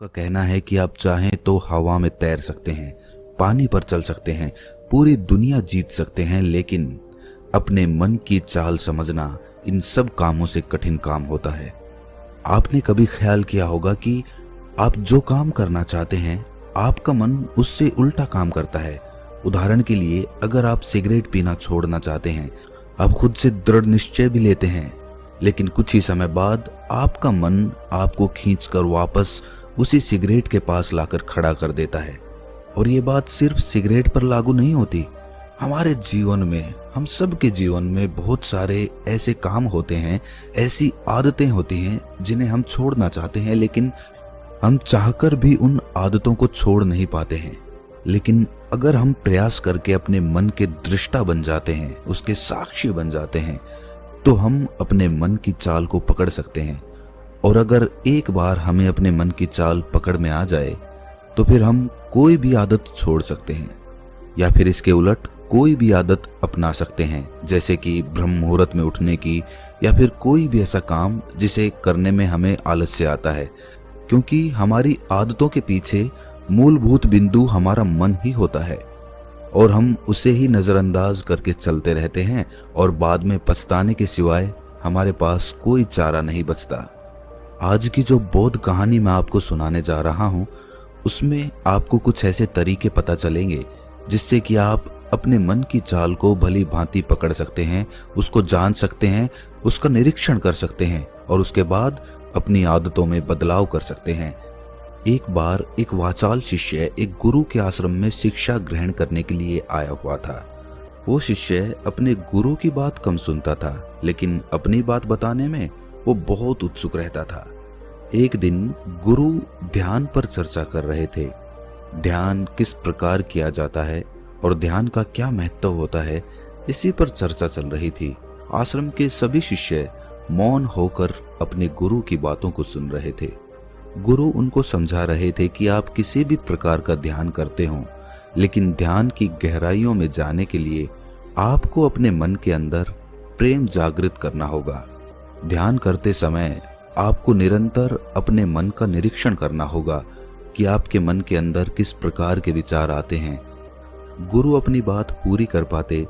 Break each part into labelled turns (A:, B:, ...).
A: का कहना है कि आप चाहें तो हवा में तैर सकते हैं, पानी पर चल सकते हैं, पूरी दुनिया जीत सकते हैं, लेकिन अपने मन की चाल समझना इन सब कामों से कठिन काम होता है। आपने कभी ख्याल किया होगा कि आप जो काम करना चाहते हैं, आपका मन उससे उल्टा काम करता है। उदाहरण के लिए, अगर आप सिगरेट पीना छोड़ना चाहते हैं, आप खुद से दृढ़ निश्चय भी लेते हैं, लेकिन कुछ ही समय बाद आपका मन आपको खींचकर वापस उसी सिगरेट के पास लाकर खड़ा कर देता है। और ये बात सिर्फ सिगरेट पर लागू नहीं होती। हमारे जीवन में, हम सब के जीवन में बहुत सारे ऐसे काम होते हैं, ऐसी आदतें होती हैं जिन्हें हम छोड़ना चाहते हैं, लेकिन हम चाहकर भी उन आदतों को छोड़ नहीं पाते हैं। लेकिन अगर हम प्रयास करके अपने मन के दृष्टा बन जाते हैं, उसके साक्षी बन जाते हैं, तो हम अपने मन की चाल को पकड़ सकते हैं। और अगर एक बार हमें अपने मन की चाल पकड़ में आ जाए, तो फिर हम कोई भी आदत छोड़ सकते हैं, या फिर इसके उलट कोई भी आदत अपना सकते हैं, जैसे कि ब्रह्म मुहूर्त में उठने की, या फिर कोई भी ऐसा काम जिसे करने में हमें आलस्य आता है, क्योंकि हमारी आदतों के पीछे मूलभूत बिंदु हमारा मन ही होता है और हम उसे ही नजरअंदाज करके चलते रहते हैं और बाद में पछताने के सिवाय हमारे पास कोई चारा नहीं बचता। आज की जो बोध कहानी मैं आपको सुनाने जा रहा हूं, उसमें आपको कुछ ऐसे तरीके पता चलेंगे जिससे कि आप अपने मन की चाल को भली भांति पकड़ सकते हैं, उसको जान सकते हैं, उसका निरीक्षण कर सकते हैं और उसके बाद अपनी आदतों में बदलाव कर सकते हैं। एक बार एक वाचाल शिष्य एक गुरु के आश्रम में शिक्षा ग्रहण करने के लिए आया हुआ था। वो शिष्य अपने गुरु की बात कम सुनता था, लेकिन अपनी बात बताने में वो बहुत उत्सुक रहता था। एक दिन गुरु ध्यान पर चर्चा कर रहे थे। ध्यान किस प्रकार किया जाता है और ध्यान का क्या महत्व होता है, इसी पर चर्चा चल रही थी। आश्रम के सभी शिष्य मौन होकर अपने गुरु की बातों को सुन रहे थे। गुरु उनको समझा रहे थे कि आप किसी भी प्रकार का ध्यान करते हो, लेकिन ध्यान की गहराइयों में जाने के लिए आपको अपने मन के अंदर प्रेम जागृत करना होगा। ध्यान करते समय आपको निरंतर अपने मन का निरीक्षण करना होगा कि आपके मन के अंदर किस प्रकार के विचार आते हैं। गुरु अपनी बात पूरी कर पाते,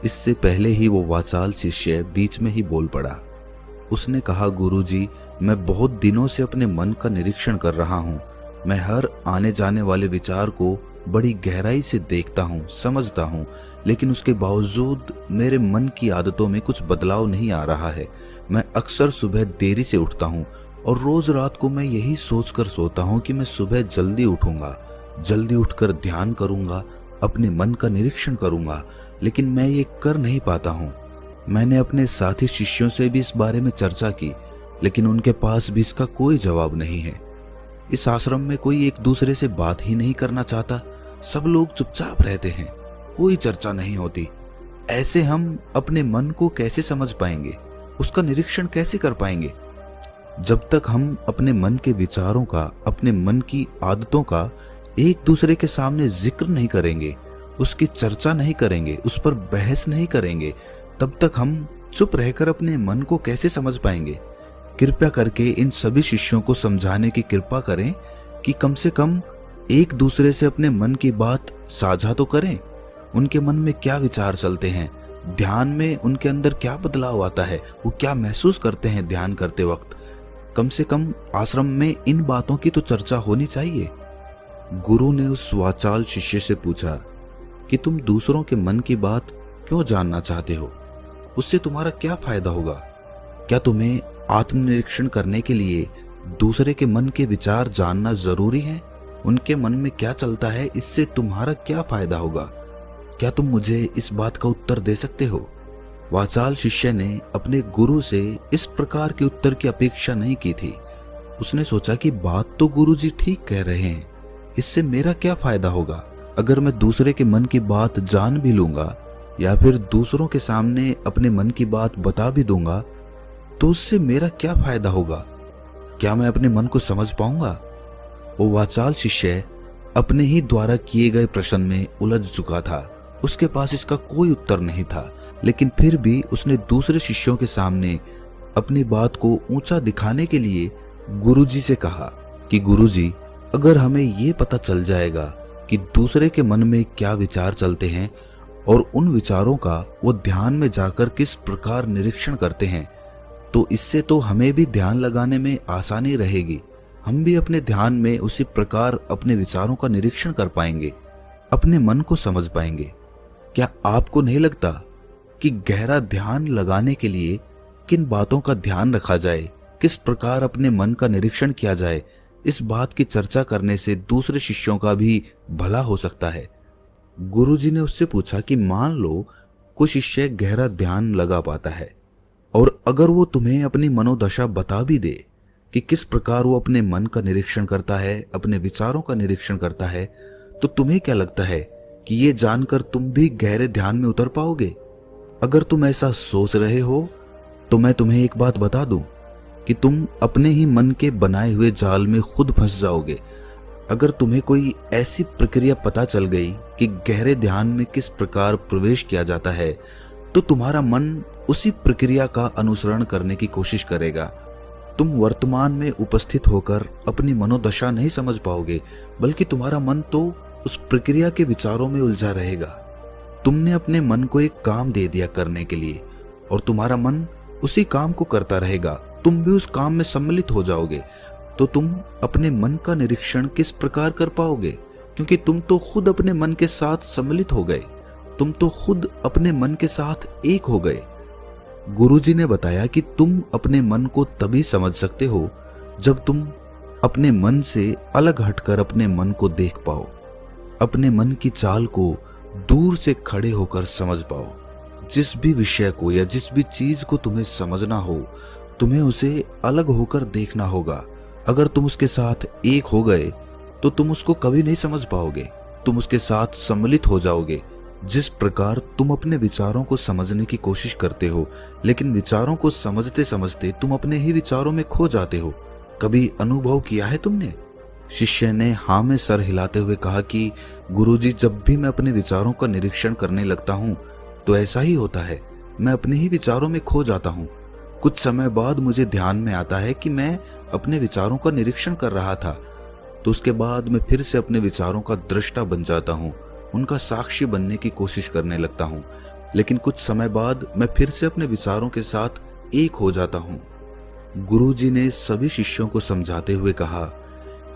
A: इससे पहले ही वो वाचाल शिष्य बीच में ही बोल पड़ा। उसने कहा, गुरुजी, मैं बहुत दिनों से अपने मन का निरीक्षण कर रहा हूँ। मैं हर आने जाने वाले विचार को बड़ी गहराई से देखता हूँ, समझता हूँ, लेकिन उसके बावजूद मेरे मन की आदतों में कुछ बदलाव नहीं आ रहा है। मैं अक्सर सुबह देरी से उठता हूँ और रोज रात को मैं यही सोचकर सोता हूँ कि मैं सुबह जल्दी उठूंगा, जल्दी उठकर ध्यान करूंगा, अपने मन का निरीक्षण करूंगा, लेकिन मैं ये कर नहीं पाता हूँ। मैंने अपने साथी शिष्यों से भी इस बारे में चर्चा की, लेकिन उनके पास भी इसका कोई जवाब नहीं है। इस आश्रम में कोई एक दूसरे से बात ही नहीं करना चाहता। सब लोग चुपचाप रहते हैं, कोई चर्चा नहीं होती। ऐसे हम अपने मन को कैसे समझ पाएंगे, उसका निरीक्षण कैसे कर पाएंगे? जब तक हम अपने मन के विचारों का, अपने मन की आदतों का एक दूसरे के सामने जिक्र नहीं करेंगे, उसकी चर्चा नहीं करेंगे, उस पर बहस नहीं करेंगे, तब तक हम चुप रहकर अपने मन को कैसे समझ पाएंगे? कृपया करके इन सभी शिष्यों को समझाने की कृपा करें कि कम से कम एक दूसरे से अपने मन की बात साझा तो करें। उनके मन में क्या विचार चलते हैं, ध्यान में उनके अंदर क्या बदलाव आता है, वो क्या महसूस करते हैं ध्यान करते वक्त। कम से कम आश्रम में इन बातों की तो चर्चा होनी चाहिए। गुरु ने उस वाचाल शिष्य से पूछा कि तुम दूसरों के मन की बात क्यों जानना चाहते हो? उससे तुम्हारा क्या फायदा होगा? क्या तुम्हें आत्मनिरीक्षण करने के लिए दूसरे के मन के विचार जानना जरूरी है? उनके मन में क्या चलता है, इससे तुम्हारा क्या फायदा होगा? क्या तुम मुझे इस बात का उत्तर दे सकते हो? वाचाल शिष्य ने अपने गुरु से इस प्रकार के उत्तर की अपेक्षा नहीं की थी। उसने सोचा कि बात तो गुरुजी ठीक कह रहे हैं, इससे मेरा क्या फायदा होगा? अगर मैं दूसरे के मन की बात जान भी लूंगा या फिर दूसरों के सामने अपने मन की बात बता भी दूंगा, तो उससे मेरा क्या फायदा होगा? क्या मैं अपने मन को समझ पाऊंगा? वो वाचाल शिष्य अपने ही द्वारा किए गए प्रश्न में उलझ चुका था। उसके पास इसका कोई उत्तर नहीं था, लेकिन फिर भी उसने दूसरे शिष्यों के सामने अपनी बात को ऊंचा दिखाने के लिए गुरुजी से कहा कि गुरुजी, अगर हमें ये पता चल जाएगा कि दूसरे के मन में क्या विचार चलते हैं और उन विचारों का वो ध्यान में जाकर किस प्रकार निरीक्षण करते हैं, तो इससे तो हमें भी ध्यान लगाने में आसानी रहेगी। हम भी अपने ध्यान में उसी प्रकार अपने विचारों का निरीक्षण कर पाएंगे, अपने मन को समझ पाएंगे। क्या आपको नहीं लगता कि गहरा ध्यान लगाने के लिए किन बातों का ध्यान रखा जाए, किस प्रकार अपने मन का निरीक्षण किया जाए, इस बात की चर्चा करने से दूसरे शिष्यों का भी भला हो सकता है। गुरुजी ने उससे पूछा कि मान लो कोई शिष्य गहरा ध्यान लगा पाता है और अगर वो तुम्हें अपनी मनोदशा बता भी दे कि किस प्रकार वो अपने मन का निरीक्षण करता है, अपने विचारों का निरीक्षण करता है, तो तुम्हें क्या लगता है कि ये जानकर तुम भी गहरे ध्यान में उतर पाओगे? अगर तुम ऐसा सोच रहे हो तो मैं तुम्हें एक बात बता दूं कि तुम अपने ही मन के बनाए हुए जाल में खुद फंस जाओगे। अगर तुम्हें कोई ऐसी प्रक्रिया पता चल गई कि गहरे ध्यान में किस प्रकार प्रवेश किया जाता है, तो तुम्हारा मन उसी प्रक्रिया का अनुसरण करने की कोशिश करेगा। तुम वर्तमान में उपस्थित होकर अपनी मनोदशा नहीं समझ पाओगे, बल्कि तुम्हारा मन तो उस प्रक्रिया के विचारों में उलझा रहेगा। तुमने अपने मन को एक काम दे दिया करने के लिए और तुम्हारा मन उसी काम को करता रहेगा। तुम भी उस काम में सम्मिलित हो जाओगे, तो तुम अपने मन का निरीक्षण किस प्रकार कर पाओगे? क्योंकि तुम तो खुद अपने मन के साथ सम्मिलित हो गए, तुम तो खुद अपने मन के साथ एक हो गए। गुरुजी ने बताया कि तुम अपने मन को तभी समझ सकते हो जब तुम अपने मन से अलग हटकर अपने मन को देख पाओ, अपने मन की चाल को दूर से खड़े होकर समझ पाओ। जिस भी विषय को या जिस भी चीज को तुम्हें समझना हो, तुम्हें उसे अलग होकर देखना होगा। अगर तुम उसके साथ एक हो गए तो तुम उसको कभी नहीं समझ पाओगे, तुम उसके साथ सम्मिलित हो जाओगे। जिस प्रकार तुम अपने विचारों को समझने की कोशिश करते हो, लेकिन विचारों को समझते समझते तुम अपने ही विचारों में खो जाते हो, कभी अनुभव किया है तुमने? शिष्य ने हाँ में सर हिलाते हुए कहा कि गुरुजी, जब भी मैं अपने विचारों का निरीक्षण करने लगता हूँ तो ऐसा ही होता है, मैं अपने ही विचारों में खो जाता हूँ। कुछ समय बाद मुझे ध्यान में आता है कि मैं अपने विचारों का निरीक्षण कर रहा था, तो उसके बाद मैं फिर से अपने विचारों का दृष्टा बन जाता हूँ, उनका साक्षी बनने की कोशिश करने लगता हूँ। लेकिन कुछ समय बाद मैं फिर से अपने विचारों के साथ एक हो जाता हूँ। गुरुजी ने सभी शिष्यों को समझाते हुए कहा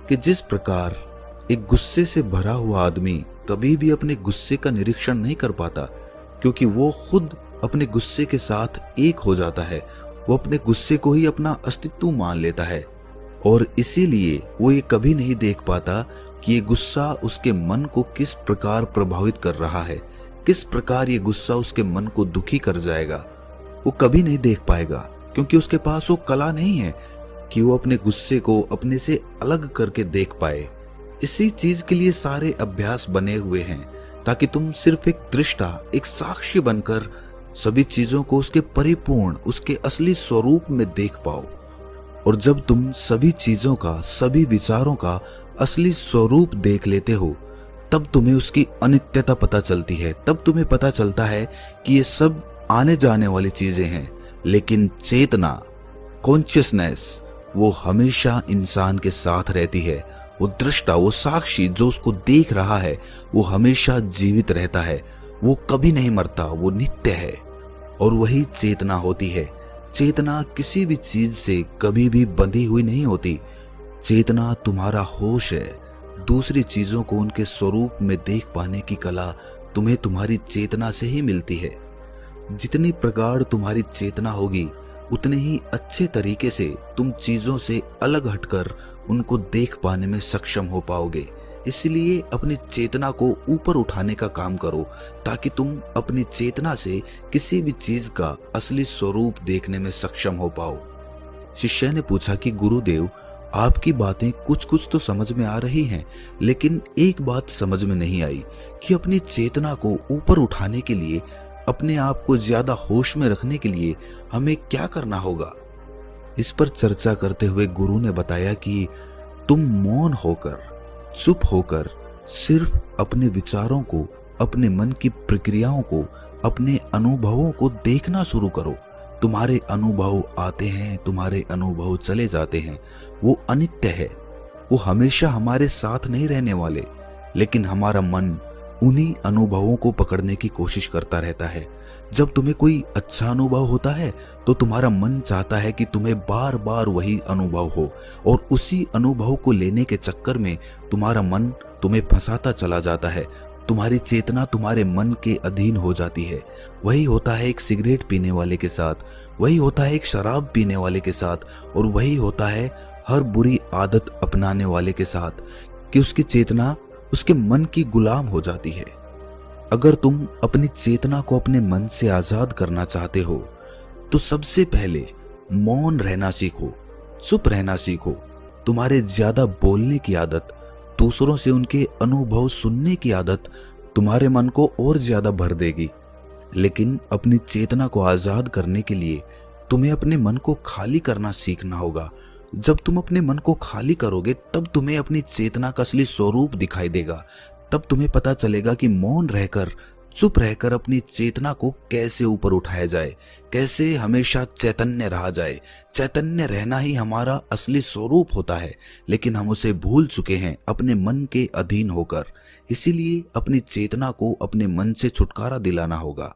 A: कि जिस प्रकार एक गुस्से से भरा हुआ आदमी कभी भी अपने गुस्से का निरीक्षण नहीं कर पाता, क्योंकि वो खुद अपने गुस्से के साथ एक हो जाता है, वो अपने गुस्से को ही अपना अस्तित्व मान लेता है और इसीलिए वो ये कभी नहीं देख पाता कि ये गुस्सा उसके मन को किस प्रकार प्रभावित कर रहा है, किस प्रकार ये गुस्सा उसके मन को दुखी कर जाएगा। वो कभी नहीं देख पाएगा, क्योंकि उसके पास वो कला नहीं है कि वो अपने गुस्से को अपने से अलग करके देख पाए। इसी चीज के लिए सारे अभ्यास बने हुए हैं, ताकि तुम सिर्फ एक दृष्टा, एक साक्षी बनकर सभी चीजों को उसके परिपूर्ण, उसके असली स्वरूप में देख पाओ। और जब तुम सभी चीजों का, सभी विचारों का असली स्वरूप देख लेते हो, तब तुम्हें उसकी अनित्यता पता चलती है। तब तुम्हें पता चलता है कि ये सब आने जाने वाली चीजें हैं, लेकिन चेतना, कॉन्शियसनेस, वो हमेशा इंसान के साथ रहती है। वो दृष्टा, वो साक्षी जो उसको देख रहा है, वो हमेशा जीवित रहता है, वो कभी नहीं मरता, वो नित्य है। और वही चेतना होती है। चेतना किसी भी चीज से कभी भी बंधी हुई नहीं होती। चेतना तुम्हारा होश है। दूसरी चीजों को उनके स्वरूप में देख पाने की कला तुम्हें तुम्हारी चेतना से ही मिलती है। जितनी प्रगाढ़ तुम्हारी चेतना होगी, उतने ही अच्छे तरीके से तुम चीजों से अलग हटकर उनको देख पाने में सक्षम हो पाओगे। इसलिए अपनी चेतना को ऊपर उठाने का काम करो, ताकि तुम अपनी चेतना से किसी भी चीज का असली स्वरूप देखने में सक्षम हो पाओ। शिष्य ने पूछा कि गुरुदेव, आपकी बातें कुछ कुछ तो समझ में आ रही हैं, लेकिन एक बात समझ में नहीं आई कि अपनी चेतना को ऊपर उठाने के लिए, अपने आप को ज्यादा होश में रखने के लिए हमें क्या करना होगा। इस पर चर्चा करते हुए गुरु ने बताया कि तुम मौन होकर, चुप होकर सिर्फ अपने विचारों को, अपने मन की प्रक्रियाओं को, अपने अनुभवों को देखना शुरू करो। तुम्हारे अनुभव आते हैं, तुम्हारे अनुभव चले जाते हैं, वो अनित्य है। वो हमेशा हमारे साथ नहीं रहने वाले, लेकिन हमारा मन उन्हीं अनुभवों को पकड़ने की कोशिश करता रहता है। जब तुम्हें कोई अच्छा अनुभव होता है तो तुम्हारा मन चाहता है कि तुम्हें बार बार वही अनुभव हो, और उसी अनुभव को लेने के चक्कर में तुम्हारा मन तुम्हें फंसाता चला जाता है। तुम्हारी चेतना तुम्हारे मन के अधीन हो जाती है। वही होता है एक सिगरेट पीने वाले के साथ, वही होता है एक शराब पीने वाले के साथ, और वही होता है हर बुरी आदत अपनाने वाले के साथ, कि उसकी चेतना उसके मन की गुलाम हो जाती है। अगर तुम अपनी चेतना को अपने मन से आजाद करना चाहते हो तो सबसे पहले मौन रहना सीखो, चुप रहना सीखो। तुम्हारे ज्यादा बोलने की आदत, दूसरों से उनके अनुभव सुनने की आदत तुम्हारे मन को और ज्यादा भर देगी। लेकिन अपनी चेतना को आजाद करने के लिए तुम्हें अपने मन को खाली करना सीखना होगा। जब तुम अपने मन को खाली करोगे तब तुम्हें अपनी चेतना का असली स्वरूप दिखाई देगा। तब तुम्हें पता चलेगा कि मौन रहकर, चुप रहकर अपनी चेतना को कैसे ऊपर उठाया जाए, कैसे हमेशा चैतन्य रहा जाए। चैतन्य रहना ही हमारा असली स्वरूप होता है, लेकिन हम उसे भूल चुके हैं अपने मन के अधीन होकर। इसीलिए अपनी चेतना को अपने मन से छुटकारा दिलाना होगा।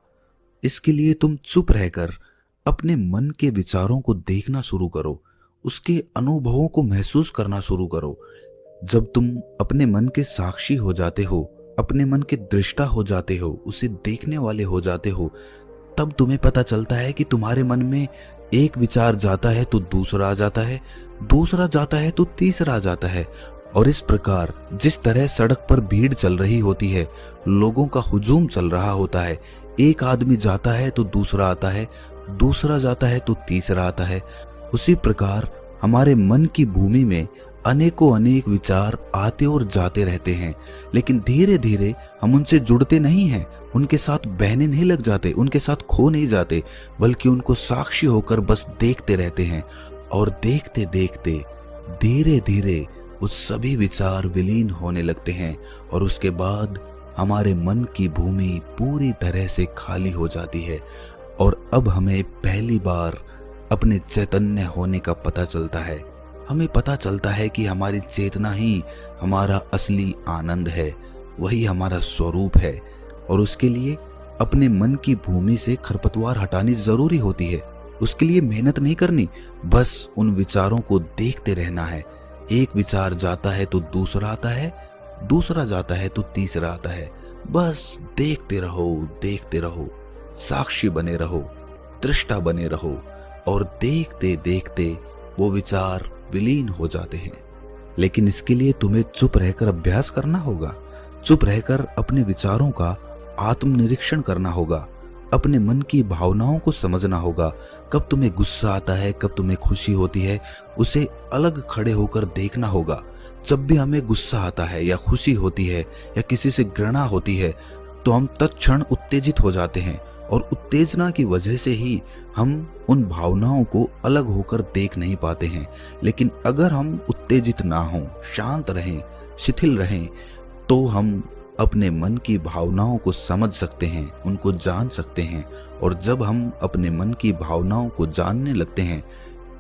A: इसके लिए तुम चुप रहकर अपने मन के विचारों को देखना शुरू करो, उसके अनुभवों को महसूस करना शुरू करो। जब तुम अपने मन के साक्षी हो जाते हो, अपने मन के दृष्टा हो जाते हो, उसे देखने वाले हो जाते हो, तब तुम्हें पता चलता है कि तुम्हारे मन में एक विचार जाता है तो दूसरा आ जाता है, दूसरा जाता है तो तीसरा आ जाता है। और इस प्रकार जिस तरह सड़क पर भीड़ चल रही होती है, लोगों का हुजूम चल रहा होता है, एक आदमी जाता है तो दूसरा आता है, दूसरा जाता है तो तीसरा आता है, उसी प्रकार हमारे मन की भूमि में अनेकों अनेक विचार आते और जाते रहते हैं। लेकिन धीरे धीरे हम उनसे जुड़ते नहीं हैं, उनके साथ बहने नहीं लग जाते, उनके साथ खो नहीं जाते, बल्कि उनको साक्षी होकर बस देखते रहते हैं। और देखते देखते धीरे धीरे वो सभी विचार विलीन होने लगते हैं, और उसके बाद हमारे मन की भूमि पूरी तरह से खाली हो जाती है। और अब हमें पहली बार अपने चैतन्य होने का पता चलता है। हमें पता चलता है कि हमारी चेतना ही हमारा असली आनंद है, वही हमारा स्वरूप है। और उसके लिए अपने मन की भूमि से खरपतवार हटानी जरूरी होती है। उसके लिए मेहनत नहीं करनी, बस उन विचारों को देखते रहना है। एक विचार जाता है तो दूसरा आता है, दूसरा जाता है तो तीसरा आता है। बस देखते रहो, देखते रहो, साक्षी बने रहो, दृष्टा बने रहो, और देखते देखते वो विचार विलीन हो जाते हैं। लेकिन इसके लिए तुम्हें चुप रहकर अभ्यास करना होगा, चुप रहकर अपने विचारों का आत्मनिरीक्षण करना होगा, अपने मन की भावनाओं को समझना होगा। कब तुम्हें गुस्सा आता है, कब तुम्हें खुशी होती है, उसे अलग खड़े होकर देखना होगा। जब भी हमें गुस्सा आता है या खुशी होती है या किसी से घृणा होती है तो हम तत्क्षण उत्तेजित हो जाते हैं, और उत्तेजना की वजह से ही हम उन भावनाओं को अलग होकर देख नहीं पाते हैं। लेकिन अगर हम उत्तेजित ना हों, शांत रहें, शिथिल रहें, तो हम अपने मन की भावनाओं को समझ सकते हैं, उनको जान सकते हैं। और जब हम अपने मन की भावनाओं को जानने लगते हैं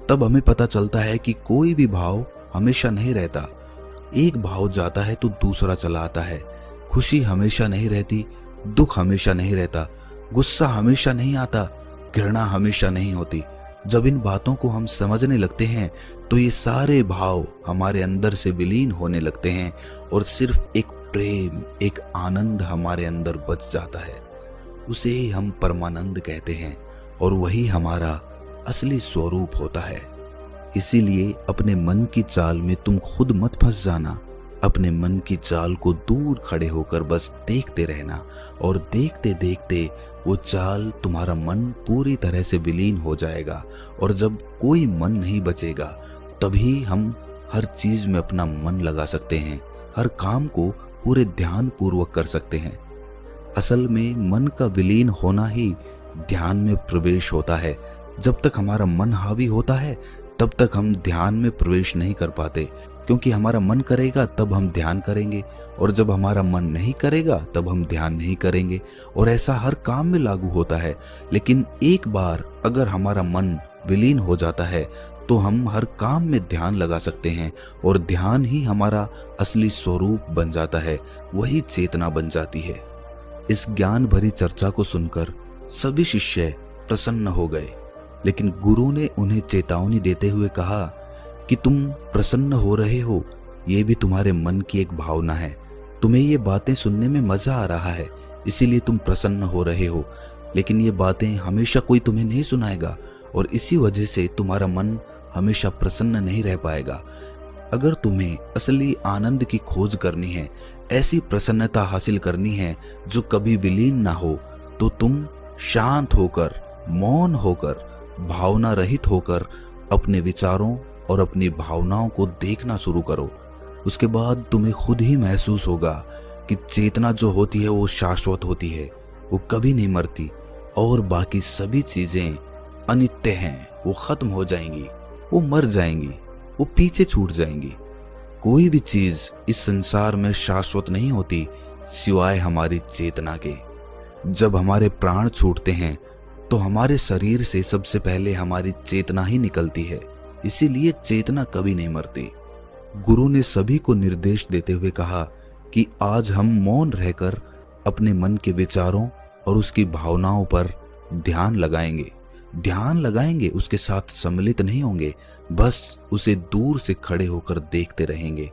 A: तब हमें पता चलता है कि कोई भी भाव हमेशा नहीं रहता। एक भाव जाता है तो दूसरा चला आता है। खुशी हमेशा नहीं रहती, दुख हमेशा नहीं रहता, गुस्सा हमेशा नहीं आता, घृणा हमेशा नहीं होती। जब इन बातों को हम समझने लगते हैं तो ये सारे भाव हमारे अंदर से विलीन होने लगते हैं, और सिर्फ एक प्रेम, एक आनंद हमारे अंदर बच जाता है। उसे ही हम परमानंद कहते हैं, और वही हमारा असली स्वरूप होता है। इसीलिए अपने मन की चाल में तुम खुद मत फंस जाना। अपने मन की चाल को दूर खड़े होकर बस देखते रहना, और देखते देखते वो चाल, तुम्हारा मन पूरी तरह से विलीन हो जाएगा। और जब कोई मन नहीं बचेगा तभी हम हर चीज में अपना मन लगा सकते हैं, हर काम को पूरे ध्यान पूर्वक कर सकते हैं। असल में मन का विलीन होना ही ध्यान में प्रवेश होता है। जब तक हमारा मन हावी होता है तब तक हम ध्यान में प्रवेश नहीं कर पाते, क्योंकि हमारा मन करेगा तब हम ध्यान करेंगे, और जब हमारा मन नहीं करेगा तब हम ध्यान नहीं करेंगे। और ऐसा हर काम में लागू होता है। लेकिन एक बार अगर हमारा मन विलीन हो जाता है तो हम हर काम में ध्यान लगा सकते हैं और ध्यान ही हमारा असली स्वरूप बन जाता है, वही चेतना बन जाती है। इस ज्ञान भरी चर्चा को सुनकर सभी शिष्य प्रसन्न हो गए, लेकिन गुरु ने उन्हें चेतावनी देते हुए कहा कि तुम प्रसन्न हो रहे हो, ये भी तुम्हारे मन की एक भावना है। तुम्हें ये बातें सुनने में मजा आ रहा है, इसीलिए तुम प्रसन्न हो रहे हो, लेकिन ये बातें हमेशा कोई तुम्हें नहीं सुनाएगा और इसी वजह से तुम्हारा मन हमेशा प्रसन्न नहीं रह पाएगा। अगर तुम्हें असली आनंद की खोज करनी है, ऐसी प्रसन्नता हासिल करनी है जो कभी विलीन ना हो, तो तुम शांत होकर, मौन होकर, भावना रहित होकर अपने विचारों और अपनी भावनाओं को देखना शुरू करो। उसके बाद तुम्हें खुद ही महसूस होगा कि चेतना जो होती है वो शाश्वत होती है, वो कभी नहीं मरती और बाकी सभी चीजें अनित्य हैं, वो खत्म हो जाएंगी, वो मर जाएंगी, वो पीछे छूट जाएंगी। कोई भी चीज इस संसार में शाश्वत नहीं होती सिवाय हमारी चेतना के। जब हमारे प्राण छूटते हैं तो हमारे शरीर से सबसे पहले हमारी चेतना ही निकलती है, इसीलिए चेतना कभी नहीं मरती। गुरु ने सभी को निर्देश देते हुए कहा कि आज हम मौन रहकर अपने मन के विचारों और उसकी भावनाओं पर ध्यान लगाएंगे, उसके साथ सम्मिलित नहीं होंगे, बस उसे दूर से खड़े होकर देखते रहेंगे।